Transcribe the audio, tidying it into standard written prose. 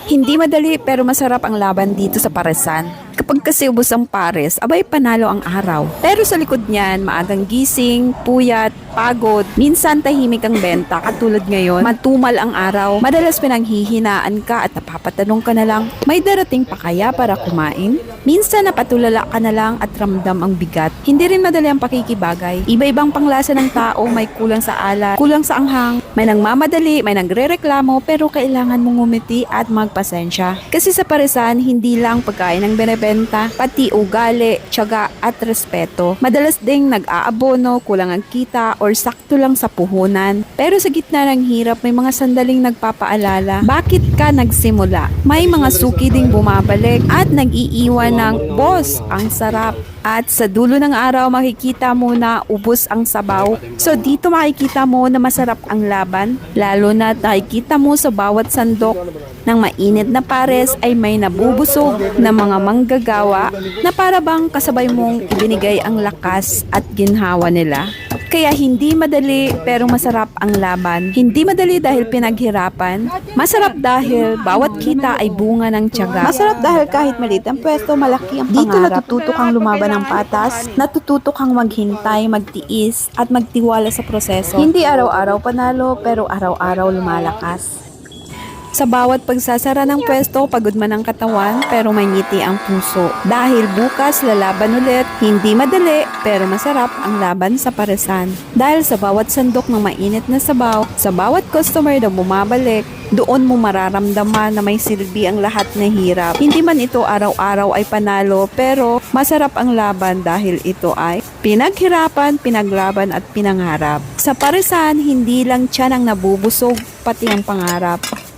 Hindi madali pero masarap ang laban dito sa paresan. Kapag kasi ubos ang pares, abay panalo ang araw. Pero sa likod niyan, maagang gising, puyat, pagod, minsan tahimik ang benta katulad ngayon, matumal ang araw, madalas pinanghihinaan ka at napapatanong ka na lang, may darating pa kaya para kumain? Minsan napatulala ka na lang at ramdam ang bigat. Hindi rin madali ang pakikibagay. Iba-ibang panglasa ng tao, may kulang sa alat, kulang sa anghang, may nagmamadali, may nagrereklamo, pero kailangan mong ngumiti at magpasensya. Kasi sa paresan, hindi lang pagkain ang binebenta, pati ugali, tiyaga at respeto. Madalas ding nag-aabono, kulang ang kita, or sakto lang sa puhunan. Pero sa gitna ng hirap, may mga sandaling nagpapaalala, bakit ka nagsimula? May mga suki ding bumabalik at nag-iiwan ng, boss, ang sarap. At sa dulo ng araw, makikita mo na ubos ang sabaw. So dito makikita mo na masarap ang laban, lalo na nakikita mo sa bawat sandok ng mainit na pares ay may nabubusog na mga manggagawa na para bang kasabay mong ibinigay ang lakas at ginhawa nila. Kaya hindi madali pero masarap ang laban. Hindi madali dahil pinaghirapan. Masarap dahil bawat kita ay bunga ng tiyaga. Masarap dahil kahit maliit ang pwesto, malaki ang pangarap. Dito natututo kang lumaban ng patas, natututo kang maghintay, magtiis, at magtiwala sa proseso. Hindi araw-araw panalo pero araw-araw lumalakas. Sa bawat pagsasara ng pwesto, pagod man ang katawan, pero may ngiti ang puso. Dahil bukas lalaban ulit, hindi madali, pero masarap ang laban sa paresan. Dahil sa bawat sandok ng mainit na sabaw, sa bawat customer na bumabalik, doon mo mararamdaman na may silbi ang lahat na hirap. Hindi man ito araw-araw ay panalo, pero masarap ang laban dahil ito ay pinaghirapan, pinaglaban at pinangarap. Sa paresan, hindi lang tiyan ang nabubusog, pati ang pangarap.